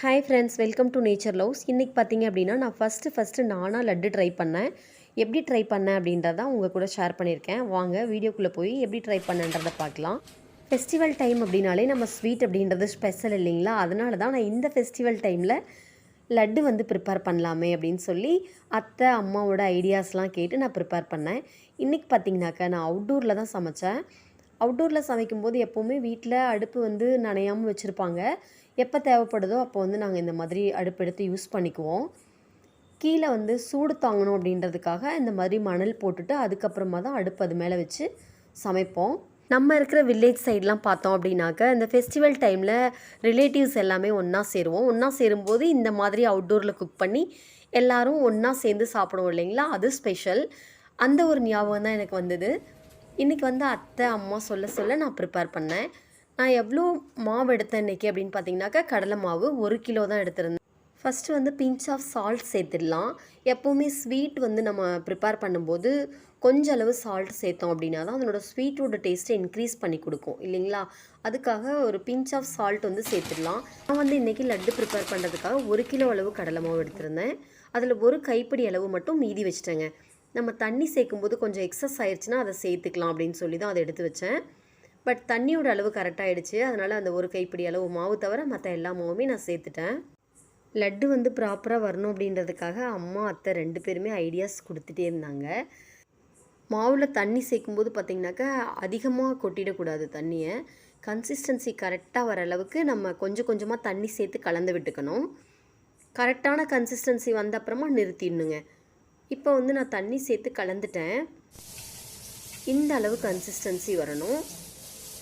Hi friends, welcome to nature loves. இன்றைக்கி பார்த்தீங்க அப்படின்னா நான் ஃபஸ்ட்டு நானாக லட்டு ட்ரை பண்ணேன். எப்படி ட்ரை பண்ணேன் அப்படின்றத உங்கள் கூட ஷேர் பண்ணியிருக்கேன். வாங்க வீடியோக்குள்ளே போய் எப்படி ட்ரை பண்ணேன்றதை பார்க்கலாம். ஃபெஸ்டிவல் டைம் அப்படின்னாலே நம்ம ஸ்வீட் அப்படின்றது ஸ்பெஷல் இல்லைங்களா? அதனால தான் நான் இந்த ஃபெஸ்டிவல் டைமில் லட்டு வந்து ப்ரிப்பேர் பண்ணலாமே அப்படின்னு சொல்லி அத்தை அம்மாவோட ஐடியாஸ்லாம் கேட்டு நான் ப்ரிப்பேர் பண்ணேன். இன்றைக்கி பார்த்தீங்கன்னாக்கா நான் அவுட்டோரில் தான் சமைச்சேன். அவுட்டோரில் சமைக்கும்போது எப்போவுமே வீட்டில் அடுப்பு வந்து நனையாமல் வச்சுருப்பாங்க. எப்போ தேவைப்படுதோ அப்போ வந்து நாங்கள் இந்த மாதிரி அடுப்பு எடுத்து யூஸ் பண்ணிக்குவோம். கீழே வந்து சூடு தாங்கணும் அப்படின்றதுக்காக இந்த மாதிரி மணல் போட்டுட்டு அதுக்கப்புறமா தான் அடுப்பு அது மேலே வச்சு சமைப்போம். நம்ம இருக்கிற வில்லேஜ் சைட்லாம் பார்த்தோம் அப்படின்னாக்க இந்த ஃபெஸ்டிவல் டைமில் ரிலேட்டிவ்ஸ் எல்லாமே ஒன்றா சேருவோம். ஒன்றா சேரும்போது இந்த மாதிரி அவுட்டோரில் குக் பண்ணி எல்லோரும் ஒன்றா சேர்ந்து சாப்பிடுவோம் இல்லைங்களா? அது ஸ்பெஷல். அந்த ஒரு ஞாபகம் தான் எனக்கு வந்தது. இன்றைக்கி வந்து அத்தை அம்மா சொல்ல நான் ப்ரிப்பேர் பண்ணேன். நான் எவ்வளோ மாவு எடுத்தேன் இன்றைக்கி அப்படின்னு பார்த்தீங்கன்னாக்கா கடலை மாவு 1 கிலோ தான் எடுத்திருந்தேன். ஃபஸ்ட்டு வந்து பிஞ்ச் ஆஃப் சால்ட் சேர்த்துடலாம். எப்போவுமே ஸ்வீட் வந்து நம்ம ப்ரிப்பேர் பண்ணும்போது கொஞ்சம் அளவு சால்ட் சேர்த்தோம் அப்படின்னா தான் அதனோட ஸ்வீட்டோட டேஸ்ட்டை இன்க்ரீஸ் பண்ணி கொடுக்கும் இல்லைங்களா? அதுக்காக ஒரு பிஞ்ச் ஆஃப் சால்ட் வந்து சேர்த்துடலாம். நான் வந்து இன்றைக்கி லட்டு ப்ரிப்பேர் பண்ணுறதுக்காக 1 கிலோ அளவு கடலை மாவு எடுத்திருந்தேன். அதில் ஒரு கைப்பிடி அளவு மட்டும் மீதி வச்சுட்டேங்க. நம்ம தண்ணி சேர்க்கும்போது கொஞ்சம் எக்ஸஸ் ஆயிடுச்சுன்னா அதை சேர்த்துக்கலாம் அப்படின்னு சொல்லி தான் அதை எடுத்து வச்சேன். பட் தண்ணியோட அளவு கரெக்டாகிடுச்சு. அதனால் அந்த ஒரு கைப்பிடி அளவு மாவு தவிர மற்ற எல்லா மாவுமே நான் சேர்த்துட்டேன். லட்டு வந்து ப்ராப்பராக வரணும் அப்படின்றதுக்காக அம்மா அத்தை 2 பேருமே ஐடியாஸ் கொடுத்துட்டே இருந்தாங்க. மாவில் தண்ணி சேர்க்கும்போது பார்த்திங்கனாக்கா அதிகமாக கொட்டிடக்கூடாது தண்ணியை. கன்சிஸ்டன்சி கரெக்டாக வர அளவுக்கு நம்ம கொஞ்சம் கொஞ்சமாக தண்ணி சேர்த்து கலந்து விட்டுக்கணும். கரெக்டான கன்சிஸ்டன்சி வந்த அப்புறமா நிறுத்திடணுங்க. இப்போ வந்து நான் தண்ணி சேர்த்து கலந்துட்டேன். இந்த அளவு கன்சிஸ்டன்சி வரணும்.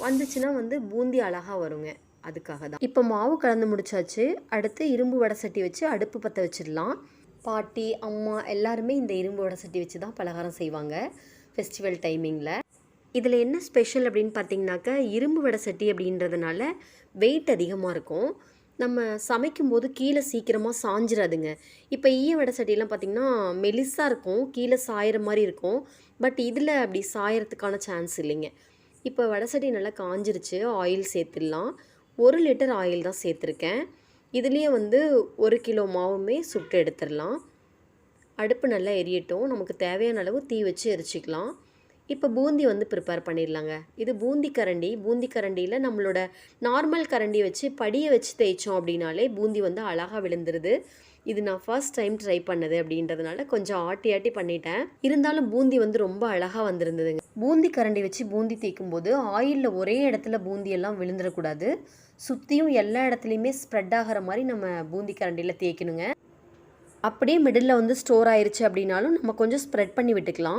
வந்துச்சுன்னா வந்து பூந்தி அழகாக வருங்க. அதுக்காக தான் இப்போ மாவு கலந்து முடிச்சாச்சு. அடுத்து இரும்பு வடை சட்டி வச்சு அடுப்பு பற்ற வச்சிடலாம். பாட்டி அம்மா எல்லாருமே இந்த இரும்பு வடை சட்டி வச்சு தான் பலகாரம் செய்வாங்க ஃபெஸ்டிவல் டைமிங்கில். இதில் என்ன ஸ்பெஷல் அப்படின்னு பார்த்தீங்கன்னாக்கா இரும்பு வடை சட்டி அப்படின்றதுனால வெயிட் அதிகமாக இருக்கும். நம்ம சமைக்கும்போது கீழே சீக்கிரமாக சாஞ்சிடாதுங்க. இப்போ ஈய வடை சட்டியெல்லாம் பார்த்திங்கன்னா மெலிசாக இருக்கும், கீழே சாயிற மாதிரி இருக்கும். பட் இதில் அப்படி சாயறதுக்கான சான்ஸ் இல்லைங்க. இப்போ வடை சட்டி நல்லா காஞ்சிருச்சு. ஆயில் சேர்த்துடலாம். 1 லிட்டர் ஆயில் தான் சேர்த்துருக்கேன். இதுலேயே வந்து 1 கிலோ மாவுமே சுட்டு எடுத்துடலாம். அடுப்பு நல்லா எரியட்டும். நமக்கு தேவையான அளவு தீ வச்சு எரிச்சிக்கலாம். இப்போ பூந்தி வந்து ப்ரிப்பேர் பண்ணிடலாங்க. இது பூந்தி கரண்டி. பூந்தி கரண்டியில் நம்மளோட நார்மல் கரண்டி வச்சு படியை வச்சு தேய்ச்சோம் அப்படின்னாலே பூந்தி வந்து அழகாக விழுந்துருது. இது நான் ஃபர்ஸ்ட் டைம் ட்ரை பண்ணது அப்படின்றதுனால கொஞ்சம் ஆட்டி பண்ணிட்டேன். இருந்தாலும் பூந்தி வந்து ரொம்ப அழகாக வந்திருந்ததுங்க. பூந்தி கரண்டி வச்சு பூந்தி தேய்க்கும் போது ஆயிலில் ஒரே இடத்துல பூந்தி எல்லாம் விழுந்துடக்கூடாது. சுற்றியும் எல்லா இடத்துலையுமே ஸ்ப்ரெட் ஆகிற மாதிரி நம்ம பூந்தி கரண்டியில் தேய்க்கணுங்க. அப்படியே மிடில் வந்து ஸ்டோர் ஆயிடுச்சு அப்படின்னாலும் நம்ம கொஞ்சம் ஸ்ப்ரெட் பண்ணி விட்டுக்கலாம்.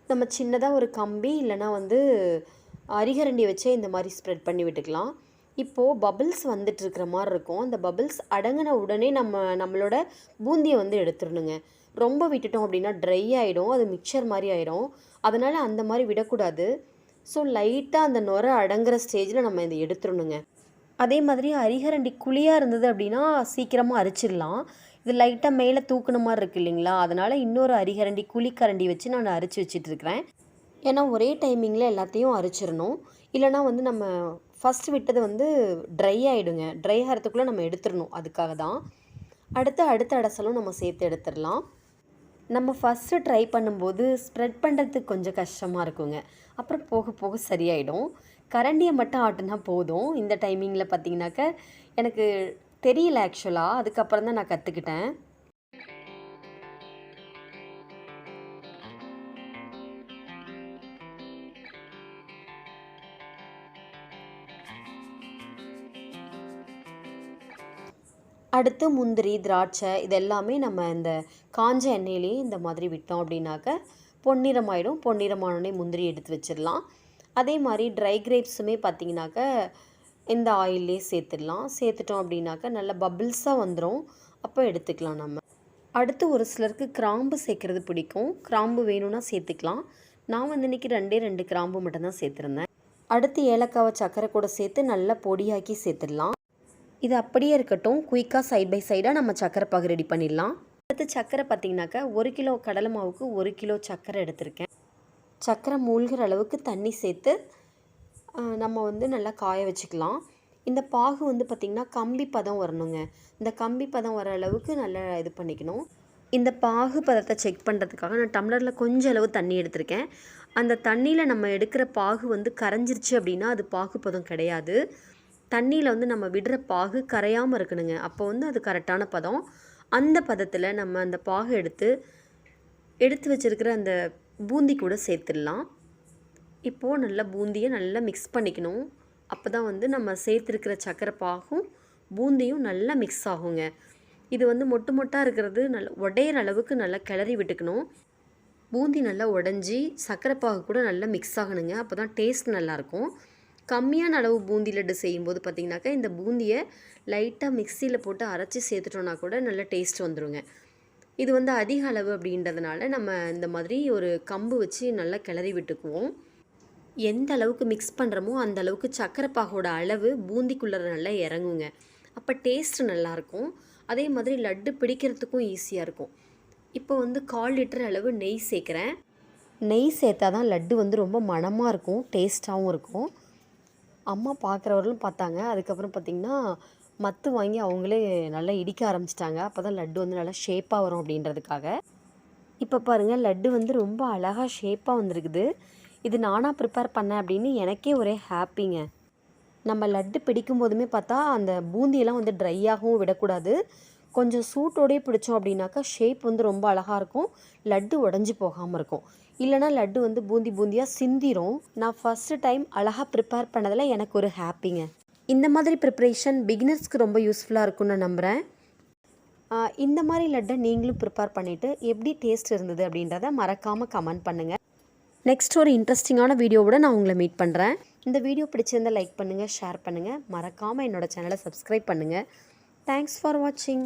நம்ம சின்னதாக ஒரு கம்பி இல்லைனா வந்து அரிகரண்டி வச்சே இந்த மாதிரி ஸ்ப்ரெட் பண்ணி விட்டுக்கலாம். இப்போது பபிள்ஸ் வந்துட்டுருக்கிற மாதிரி இருக்கும். அந்த பபிள்ஸ் அடங்கின உடனே நம்மளோட பூந்தியை வந்து எடுத்துடணுங்க. ரொம்ப விட்டுட்டோம் அப்படின்னா ட்ரை ஆகிடும், அது மிக்சர் மாதிரி ஆகிடும். அதனால் அந்த மாதிரி விடக்கூடாது. ஸோ லைட்டாக அந்த நுரை அடங்குற ஸ்டேஜில் நம்ம இதை எடுத்துடணுங்க. அதே மாதிரி அரிகரண்டி குழியாக இருந்தது அப்படின்னா சீக்கிரமாக அரிச்சிடலாம். இது லைட்டாக மேலே தூக்குன மாதிரி இருக்குது இல்லைங்களா? அதனால் இன்னொரு அரிகரண்டி குழிக்கரண்டி வச்சு நான் அரிச்சு வச்சிட்ருக்கிறேன். ஏன்னா ஒரே டைமிங்கில் எல்லாத்தையும் அரிச்சிடணும். இல்லைனா வந்து நம்ம ஃபஸ்ட்டு விட்டது வந்து ட்ரை ஆகிடுங்க. ட்ரை ஆகிறதுக்குள்ளே நம்ம எடுத்துடணும். அதுக்காக தான். அடுத்த அடசலும் நம்ம சேர்த்து எடுத்துடலாம். நம்ம ஃபஸ்ட்டு ட்ரை பண்ணும்போது ஸ்ப்ரெட் பண்ணுறதுக்கு கொஞ்சம் கஷ்டமாக இருக்குங்க. அப்புறம் போக போக சரியாயிடும். கரண்டியை மட்டும் ஆட்டினா போதும். இந்த டைமிங்கில் பார்த்தீங்கன்னாக்க எனக்கு தெரியல ஆக்சுவலாக. அதுக்கப்புறம் தான் நான் கற்றுக்கிட்டேன். அடுத்து முந்திரி திராட்சை இதெல்லாமே நம்ம இந்த காஞ்ச எண்ணெயிலேயே இந்த மாதிரி விட்டோம் அப்படின்னாக்க பொன்னிறமாயிடும். பொன்னிறமானோடனே முந்திரி எடுத்து வச்சிடலாம். அதே மாதிரி ட்ரை கிரேப்ஸுமே பார்த்திங்கனாக்க இந்த ஆயிலே சேர்த்துடலாம். சேர்த்துட்டோம் அப்படின்னாக்க நல்லா பபிள்ஸாக வந்துடும். அப்போ எடுத்துக்கலாம் நம்ம. அடுத்து ஒரு சிலருக்கு கிராம்பு சேர்க்குறது பிடிக்கும். கிராம்பு வேணும்னா சேர்த்துக்கலாம். நான் வந்து இன்றைக்கி 2 கிராம்பு மட்டும்தான் சேர்த்துருந்தேன். அடுத்து ஏலக்காவை சர்க்கரை கூட சேர்த்து நல்லா பொடியாக்கி சேர்த்துடலாம். இது அப்படியே இருக்கட்டும். குயிக்காக சைட் பை சைடாக நம்ம சர்க்கரை பாகு ரெடி பண்ணிடலாம். அடுத்து சர்க்கரை பார்த்திங்கனாக்கா 1 கிலோ கடலை மாவுக்கு 1 கிலோ சர்க்கரை எடுத்திருக்கேன். சர்க்கரை மூழ்கிற அளவுக்கு தண்ணி சேர்த்து நம்ம வந்து நல்லா காய வச்சுக்கலாம். இந்த பாகு வந்து பார்த்திங்கன்னா கம்பி பதம் வரணுங்க. இந்த கம்பி பதம் வர அளவுக்கு நல்லா இது பண்ணிக்கணும். இந்த பாகு பதத்தை செக் பண்ணுறதுக்காக நான் டம்ளரில் கொஞ்சம் அளவு தண்ணி எடுத்திருக்கேன். அந்த தண்ணியில் நம்ம எடுக்கிற பாகு வந்து கரைஞ்சிருச்சு அப்படின்னா அது பாகு பதம் கிடையாது. தண்ணியில் வந்து நம்ம விடுற பாகு கரையாமல் இருக்கணுங்க. அப்போ வந்து அது கரெக்டான பதம். அந்த பதத்தில் நம்ம அந்த பாகு எடுத்து வச்சுருக்கிற அந்த பூந்தி கூட சேர்த்துடலாம். இப்போது நல்லா பூந்தியை நல்லா மிக்ஸ் பண்ணிக்கணும். அப்போ தான் வந்து நம்ம சேர்த்துருக்கிற சர்க்கரை பாகும் பூந்தியும் நல்லா மிக்ஸ் ஆகுங்க. இது வந்து மொட்டு மொட்டாக இருக்கிறது நல்லா உடையிற அளவுக்கு நல்லா கிளறி விட்டுக்கணும். பூந்தி நல்லா உடஞ்சி சர்க்கரை பாகு கூட நல்லா மிக்ஸ் ஆகணுங்க. அப்போ தான் டேஸ்ட் நல்லாயிருக்கும். கம்மியான அளவு பூந்தி லட்டு செய்யும்போது பார்த்திங்கனாக்கா இந்த பூந்தியை லைட்டாக மிக்சியில் போட்டு அரைச்சி சேர்த்துட்டோன்னா கூட நல்ல டேஸ்ட் வந்துடுங்க. இது வந்து அதிக அளவு அப்படின்றதுனால நம்ம இந்த மாதிரி ஒரு கம்பு வச்சு நல்லா கிளறி விட்டுக்குவோம். எந்த அளவுக்கு மிக்ஸ் பண்ணுறோமோ அந்த அளவுக்கு சர்க்கரை பாகோட அளவு பூந்திக்குள்ளே நல்லா இறங்குங்க. அப்போ டேஸ்ட்டு நல்லாயிருக்கும். அதே மாதிரி லட்டு பிடிக்கிறதுக்கும் ஈஸியாக இருக்கும். இப்போ வந்து 1/4 லிட்டர் அளவு நெய் சேர்க்குறேன். நெய் சேர்த்தா தான் லட்டு வந்து ரொம்ப மணமாக இருக்கும், டேஸ்ட்டாகவும் இருக்கும். அம்மா பார்க்குறவர்களும் பார்த்தாங்க. அதுக்கப்புறம் பார்த்திங்கன்னா மத்து வாங்கி அவங்களே நல்லா இடிக்க ஆரம்பிச்சிட்டாங்க. அப்போ தான் லட்டு வந்து நல்லா ஷேப்பாக வரும் அப்படின்றதுக்காக. இப்போ பாருங்கள் லட்டு வந்து ரொம்ப அழகாக ஷேப்பாக வந்திருக்குது. இது நானாக ப்ரிப்பேர் பண்ணேன் அப்படின்னு எனக்கே ஒரே ஹாப்பிங்க. நம்ம லட்டு பிடிக்கும் போதுமே பார்த்தா அந்த பூந்தியெல்லாம் வந்து ட்ரையாகவும் விடக்கூடாது. கொஞ்சம் சூட்டோடையே பிடிச்சோம் அப்படின்னாக்கா ஷேப் வந்து ரொம்ப அழகாக இருக்கும். லட்டு உடஞ்சி போகாமல் இருக்கும். இல்லைனா லட்டு வந்து பூந்தி பூந்தியாக சிந்திரும். நான் ஃபஸ்ட்டு டைம் அழகாக ப்ரிப்பேர் பண்ணதில் எனக்கு ஒரு ஹாப்பிங்க. இந்த மாதிரி ப்ரிப்ரேஷன் பிகினர்ஸ்க்கு ரொம்ப யூஸ்ஃபுல்லாக இருக்கும்னு நான் நம்புகிறேன். இந்த மாதிரி லட்டை நீங்களும் ப்ரிப்பேர் பண்ணிவிட்டு எப்படி டேஸ்ட் இருந்தது அப்படின்றத மறக்காமல் கமெண்ட் பண்ணுங்கள். நெக்ஸ்ட் ஒரு இன்ட்ரெஸ்டிங்கான வீடியோவோட நான் உங்களை மீட் பண்ணுறேன். இந்த வீடியோ பிடிச்சிருந்தால் லைக் பண்ணுங்கள், ஷேர் பண்ணுங்கள். மறக்காமல் என்னோடய சேனலை சப்ஸ்கிரைப் பண்ணுங்கள். தேங்க்ஸ் ஃபார் வாட்சிங்.